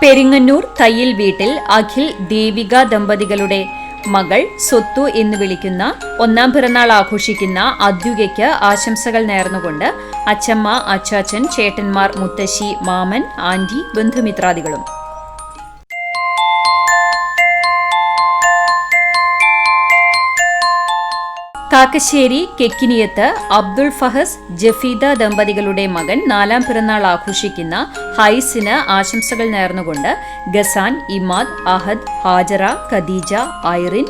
പെരിങ്ങന്നൂർ തയ്യിൽ വീട്ടിൽ അഖിൽ ദേവിക ദമ്പതികളുടെ മകൾ സ്വത്തു എന്ന് വിളിക്കുന്ന ഒന്നാം പിറന്നാൾ ആഘോഷിക്കുന്ന അദ്യുകയ്ക്ക് ആശംസകൾ നേർന്നുകൊണ്ട് അച്ചമ്മ, അച്ചാച്ചൻ, ചേട്ടന്മാർ, മുത്തശ്ശി, മാമൻ, ആന്റി, ബന്ധുമിത്രാദികളും. കാക്കശ്ശേരി കെക്കിനിയത്ത് അബ്ദുൾ ഫഹസ് ജഫീദ ദമ്പതികളുടെ മകൻ നാലാം പിറന്നാൾ ആഘോഷിക്കുന്ന ഹൈസിന് ആശംസകൾ നേർന്നുകൊണ്ട് ഗസാൻ, ഇമാദ്, അഹദ്, ഹാജറ, ഖദീജ, ഐറിൻ,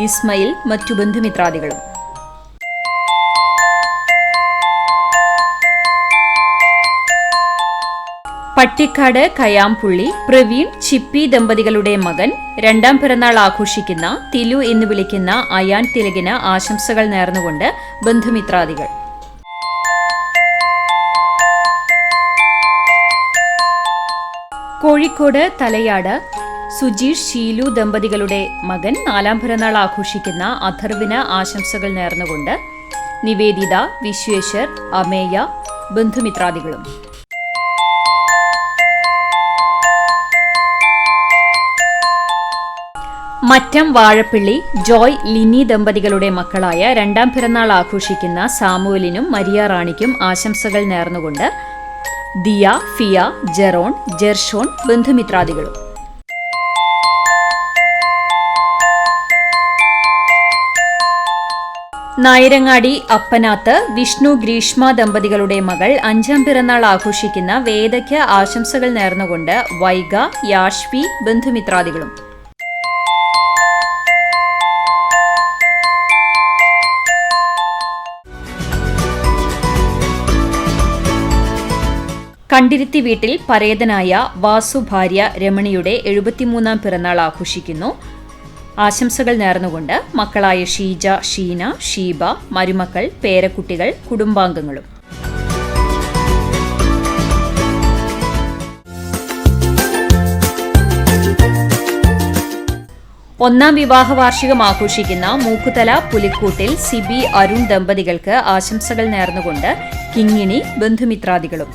ഇസ്മയിൽ, മറ്റു ബന്ധുമിത്രാദികളും. പട്ടിക്കാട് കയാംപുള്ളി പ്രവീൺ, ചിപ്പി ദമ്പതികളുടെ മകൻ രണ്ടാം പിറന്നാൾ ആഘോഷിക്കുന്ന തിലു എന്ന് വിളിക്കുന്ന അയാൻ തിലകിന് ആശംസകൾ നേർന്നുകൊണ്ട് ബന്ധുമിത്രാദികൾ. കോഴിക്കോട് തലയാട് സുജീഷ്, ഷീലു ദമ്പതികളുടെ മകൻ നാലാം പിറന്നാൾ ആഘോഷിക്കുന്ന അഥർവിന് ആശംസകൾ നേർന്നുകൊണ്ട് നിവേദിത, വിശ്വേശ്വർ, അമേയ, ബന്ധുമിത്രാദികളും. മറ്റം വാഴപ്പിള്ളി ജോയ്, ലിനി ദമ്പതികളുടെ മക്കളായ രണ്ടാം പിറന്നാൾ ആഘോഷിക്കുന്ന സാമുവലിനും മരിയ റാണിക്കും ആശംസകൾ നേർന്നുകൊണ്ട് ദിയ, ഫിയ, ജെറോൺ, ജെർഷോൺ, ബന്ധുമിത്രാദികളും. നായരങ്ങാടി അപ്പനാത്ത് വിഷ്ണു, ഗ്രീഷ്മ ദമ്പതികളുടെ മകൾ അഞ്ചാം പിറന്നാൾ ആഘോഷിക്കുന്ന വേദയ്ക്ക് ആശംസകൾ നേർന്നുകൊണ്ട് വൈഗ, യാഷ്വി, ബന്ധുമിത്രാദികളും. കണ്ടിരുത്തി വീട്ടിൽ പരേതനായ വാസു ഭാര്യ രമണിയുടെ 73-ാം പിറന്നാൾ ആഘോഷിക്കുന്നു. ആശംസകൾ നേർന്നുകൊണ്ട് മക്കളായ ഷീജ, ഷീന, ഷീബ, മരുമക്കൾ, പേരക്കുട്ടികൾ, കുടുംബാംഗങ്ങളും. ഒന്നാം വിവാഹ വാർഷികം ആഘോഷിക്കുന്ന മൂക്കുതല പുലിക്കൂട്ടിൽ സിബി, അരുൺ ദമ്പതികൾക്ക് ആശംസകൾ നേർന്നുകൊണ്ട് കിങ്ങിണി, ബന്ധുമിത്രാദികളും.